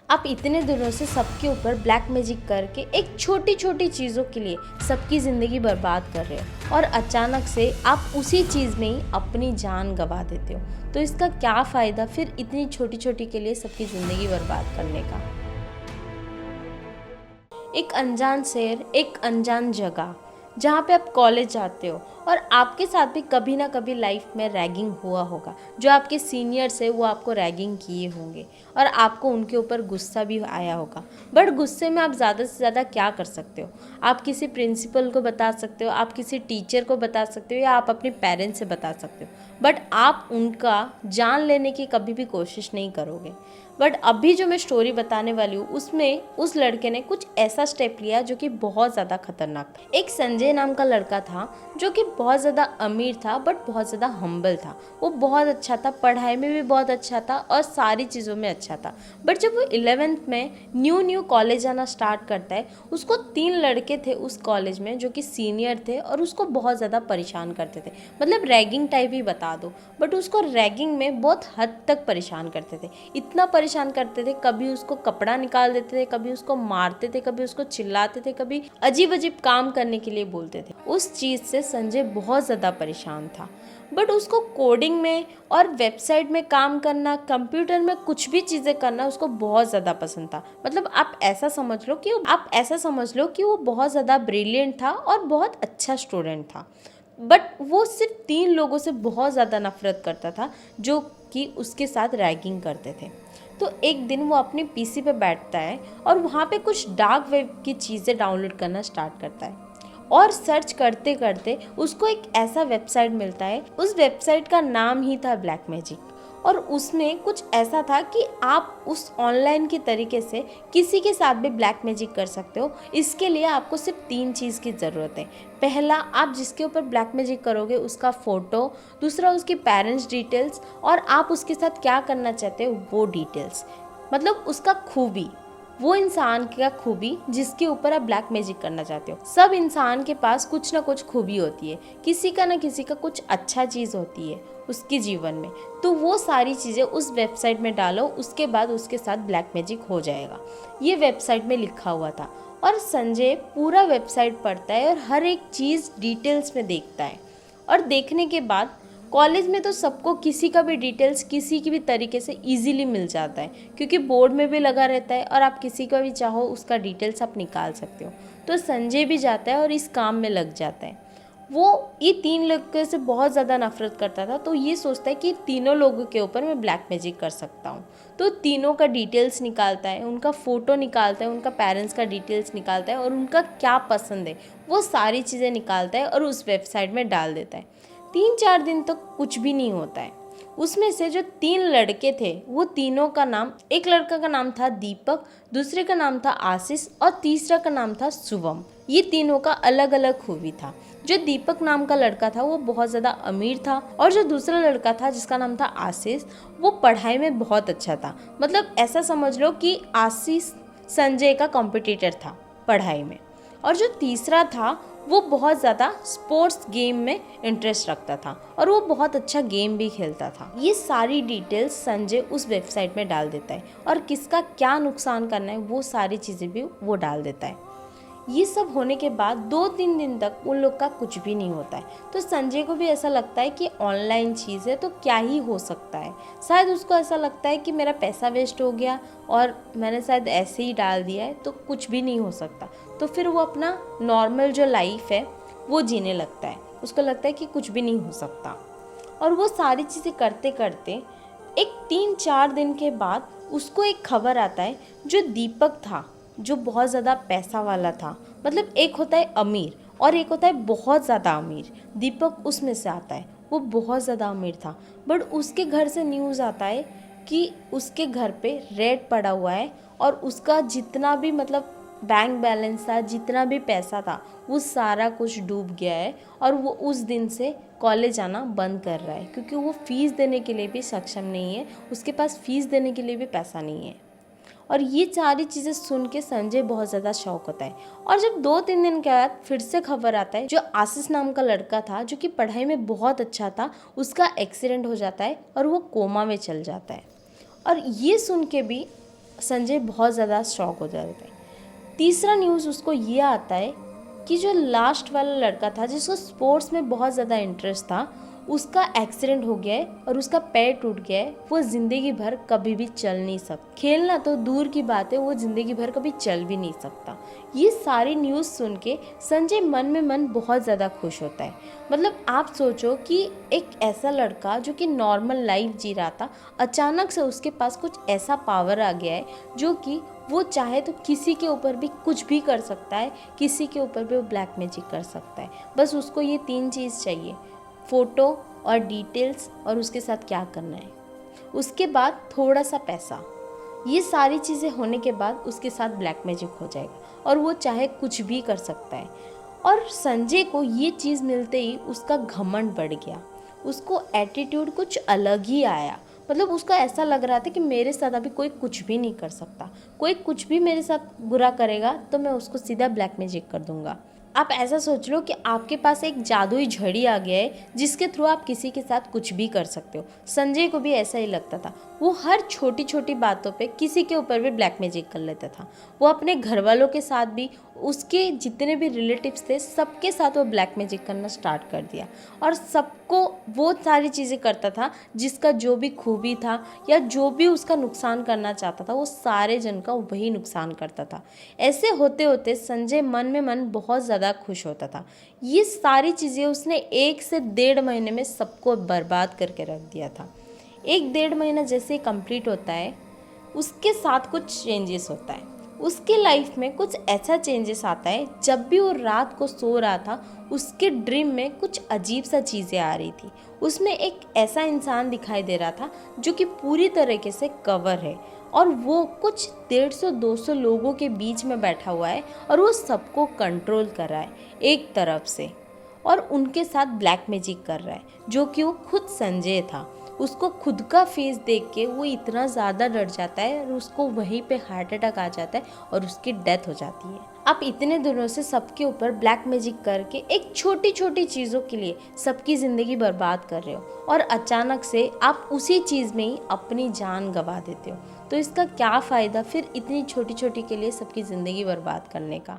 आप इतने दिनों से सबके ऊपर ब्लैक मैजिक करके एक छोटी छोटी चीज़ों के लिए सबकी ज़िंदगी बर्बाद कर रहे हो और अचानक से आप उसी चीज़ में ही अपनी जान गंवा देते हो। तो इसका क्या फ़ायदा फिर इतनी छोटी छोटी के लिए सबकी ज़िंदगी बर्बाद करने का। एक अनजान शहर, एक अनजान जगह जहाँ पे आप कॉलेज जाते हो और आपके साथ भी कभी ना कभी लाइफ में रैगिंग हुआ होगा। जो आपके सीनियर्स है वो आपको रैगिंग किए होंगे और आपको उनके ऊपर गुस्सा भी आया होगा। बट गुस्से में आप ज़्यादा से ज़्यादा क्या कर सकते हो? आप किसी प्रिंसिपल को बता सकते हो, आप किसी टीचर को बता सकते हो या आप अपने पेरेंट्स से बता सकते हो। बट आप उनका जान लेने की कभी भी कोशिश नहीं करोगे। बट अभी जो मैं स्टोरी बताने वाली हूँ उसमें उस लड़के ने कुछ ऐसा स्टेप लिया जो कि बहुत ज़्यादा खतरनाक था। एक संजय नाम का लड़का था जो कि बहुत ज़्यादा अमीर था बट बहुत ज़्यादा हम्बल था। वो बहुत अच्छा था, पढ़ाई में भी बहुत अच्छा था और सारी चीज़ों में अच्छा था। बट जब वो 11th में न्यू कॉलेज आना स्टार्ट करता है, उसको 3 लड़के थे उस कॉलेज में जो कि सीनियर थे और उसको बहुत ज़्यादा परेशान करते थे। मतलब रैगिंग टाइप ही बता दो, बट उसको रैगिंग में बहुत हद तक परेशान करते थे। इतना परेशान करते थे, कभी उसको कपड़ा निकाल देते थे, कभी उसको मारते थे, कभी उसको चिल्लाते थे, कभी अजीब अजीब काम करने के लिए बोलते थे। उस चीज़ से संजय बहुत ज़्यादा परेशान था। बट उसको कोडिंग में और वेबसाइट में काम करना, कंप्यूटर में कुछ भी चीज़ें करना उसको बहुत ज़्यादा पसंद था। मतलब आप ऐसा समझ लो कि वो बहुत ज़्यादा ब्रिलियंट था और बहुत अच्छा स्टूडेंट था। बट वो सिर्फ 3 लोगों से बहुत ज़्यादा नफरत करता था जो कि उसके साथ रैगिंग करते थे। तो एक दिन वो अपने पीसी पे बैठता है और वहाँ पे कुछ डार्क वेब की चीज़ें डाउनलोड करना स्टार्ट करता है और सर्च करते करते उसको एक ऐसा वेबसाइट मिलता है। उस वेबसाइट का नाम ही था ब्लैक मैजिक और उसमें कुछ ऐसा था कि आप उस ऑनलाइन के तरीके से किसी के साथ भी ब्लैक मैजिक कर सकते हो। इसके लिए आपको सिर्फ 3 चीज़ की ज़रूरत है। पहला, आप जिसके ऊपर ब्लैक मैजिक करोगे उसका फ़ोटो, दूसरा उसकी पेरेंट्स डिटेल्स और आप उसके साथ क्या करना चाहते हो वो डिटेल्स। मतलब उसका खूबी, वो इंसान का खूबी जिसके ऊपर आप ब्लैक मैजिक करना चाहते हो। सब इंसान के पास कुछ ना कुछ खूबी होती है, किसी का ना किसी का कुछ अच्छा चीज़ होती है उसके जीवन में। तो वो सारी चीज़ें उस वेबसाइट में डालो, उसके बाद उसके साथ ब्लैक मैजिक हो जाएगा। ये वेबसाइट में लिखा हुआ था और संजय पूरा वेबसाइट पढ़ता है और हर एक चीज़ डिटेल्स में देखता है। और देखने के बाद कॉलेज में तो सबको किसी का भी डिटेल्स किसी की भी तरीके से इजीली मिल जाता है, क्योंकि बोर्ड में भी लगा रहता है और आप किसी का भी चाहो उसका डिटेल्स आप निकाल सकते हो। तो संजय भी जाता है और इस काम में लग जाता है। वो ये 3 लोगों से बहुत ज़्यादा नफरत करता था, तो ये सोचता है कि तीनों लोगों के ऊपर मैं ब्लैक मैजिक कर सकता हूँ। तो तीनों का डिटेल्स निकालता है, उनका फ़ोटो निकालता है, उनका पेरेंट्स का डिटेल्स निकालता है और उनका क्या पसंद है वो सारी चीज़ें निकालता है और उस वेबसाइट में डाल देता है। 3-4 दिन तक कुछ भी नहीं होता है। उसमें से जो 3 लड़के थे वो तीनों का नाम, एक लड़का का नाम था दीपक, दूसरे का नाम था आशीष और तीसरा का नाम था शुभम। ये तीनों का अलग अलग खूबी था। जो दीपक नाम का लड़का था वो बहुत ज़्यादा अमीर था और जो दूसरा लड़का था जिसका नाम था आशीष वो पढ़ाई में बहुत अच्छा था। मतलब ऐसा समझ लो कि आशीष संजय का कॉम्पिटिटर था पढ़ाई में। और जो तीसरा था वो बहुत ज़्यादा स्पोर्ट्स गेम में इंटरेस्ट रखता था और वो बहुत अच्छा गेम भी खेलता था। ये सारी डिटेल्स संजय उस वेबसाइट में डाल देता है और किसका क्या नुकसान करना है वो सारी चीज़ें भी वो डाल देता है। ये सब होने के बाद 2-3 दिन तक उन लोग का कुछ भी नहीं होता है। तो संजय को भी ऐसा लगता है कि ऑनलाइन चीज़ है तो क्या ही हो सकता है। शायद उसको ऐसा लगता है कि मेरा पैसा वेस्ट हो गया और मैंने शायद ऐसे ही डाल दिया है तो कुछ भी नहीं हो सकता। तो फिर वो अपना नॉर्मल जो लाइफ है वो जीने लगता है। उसको लगता है कि कुछ भी नहीं हो सकता और वो सारी चीज़ें करते करते एक 3-4 दिन के बाद उसको एक खबर आता है। जो दीपक था जो बहुत ज़्यादा पैसा वाला था, मतलब एक होता है अमीर और एक होता है बहुत ज़्यादा अमीर, दीपक उसमें से आता है। वो बहुत ज़्यादा अमीर था बट उसके घर से न्यूज़ आता है कि उसके घर पे रेड पड़ा हुआ है और उसका जितना भी मतलब बैंक बैलेंस था, जितना भी पैसा था वो सारा कुछ डूब गया है और वो उस दिन से कॉलेज आना बंद कर रहा है क्योंकि वो फ़ीस देने के लिए भी सक्षम नहीं है, उसके पास फ़ीस देने के लिए भी पैसा नहीं है। और ये सारी चीज़ें सुन के संजय बहुत ज़्यादा शॉक होता है। और जब 2-3 दिन के बाद फिर से खबर आता है, जो आशीष नाम का लड़का था जो कि पढ़ाई में बहुत अच्छा था, उसका एक्सीडेंट हो जाता है और वो कोमा में चल जाता है। और ये सुन के भी संजय बहुत ज़्यादा शॉक हो जाता है। तीसरा न्यूज़ उसको ये आता है कि जो लास्ट वाला लड़का था जिसको स्पोर्ट्स में बहुत ज़्यादा इंटरेस्ट था, उसका एक्सीडेंट हो गया है और उसका पैर टूट गया है। वो ज़िंदगी भर कभी भी चल नहीं सकता, खेलना तो दूर की बात है, वो ज़िंदगी भर कभी चल भी नहीं सकता। ये सारी न्यूज़ सुन के संजय मन में मन बहुत ज़्यादा खुश होता है। मतलब आप सोचो कि एक ऐसा लड़का जो कि नॉर्मल लाइफ जी रहा था, अचानक से उसके पास कुछ ऐसा पावर आ गया है जो कि वो चाहे तो किसी के ऊपर भी कुछ भी कर सकता है, किसी के ऊपर भी वो ब्लैक मैजिक कर सकता है। बस उसको ये 3 चीज़ चाहिए, फ़ोटो और डिटेल्स और उसके साथ क्या करना है, उसके बाद थोड़ा सा पैसा। ये सारी चीज़ें होने के बाद उसके साथ ब्लैक मैजिक हो जाएगा और वो चाहे कुछ भी कर सकता है। और संजय को ये चीज़ मिलते ही उसका घमंड बढ़ गया, उसको एटीट्यूड कुछ अलग ही आया। मतलब उसको ऐसा लग रहा था कि मेरे साथ अभी कोई कुछ भी नहीं कर सकता, कोई कुछ भी मेरे साथ बुरा करेगा तो मैं उसको सीधा ब्लैक मैजिक कर दूंगा। आप ऐसा सोच लो कि आपके पास एक जादुई झड़ी आ गया है जिसके थ्रू आप किसी के साथ कुछ भी कर सकते हो। संजय को भी ऐसा ही लगता था, वो हर छोटी छोटी बातों पे किसी के ऊपर भी ब्लैक मैजिक कर लेता था। वो अपने घर वालों के साथ भी, उसके जितने भी रिलेटिव्स थे सबके साथ वो ब्लैक मैजिक करना स्टार्ट कर दिया और सबको वो सारी चीज़ें करता था जिसका जो भी खूबी था या जो भी उसका नुकसान करना चाहता था वो सारे जन का वही नुकसान करता था। ऐसे होते होते संजय मन में मन बहुत ज़्यादा खुश होता था। ये सारी चीज़ें उसने 1 से 1.5 महीने में सबको बर्बाद करके रख दिया था। 1-1.5 महीना जैसे कंप्लीट होता है उसके साथ कुछ चेंजेस होता है, उसके लाइफ में कुछ ऐसा चेंजेस आता है। जब भी वो रात को सो रहा था उसके ड्रीम में कुछ अजीब सा चीज़ें आ रही थी। उसमें एक ऐसा इंसान दिखाई दे रहा था जो कि पूरी तरीके से कवर है और वो कुछ 150-200 लोगों के बीच में बैठा हुआ है और वो सबको कंट्रोल कर रहा है एक तरफ से और उनके साथ ब्लैक मैजिक कर रहा है, जो कि वो खुद संजय था। उसको खुद का फेस देख के वो इतना ज़्यादा डर जाता है और उसको वहीं पे हार्ट अटैक आ जाता है और उसकी डेथ हो जाती है। आप इतने दिनों से सबके ऊपर ब्लैक मैजिक करके एक छोटी छोटी चीज़ों के लिए सबकी ज़िंदगी बर्बाद कर रहे हो और अचानक से आप उसी चीज़ में ही अपनी जान गंवा देते हो। तो इसका क्या फ़ायदा फिर इतनी छोटी छोटी के लिए सबकी ज़िंदगी बर्बाद करने का।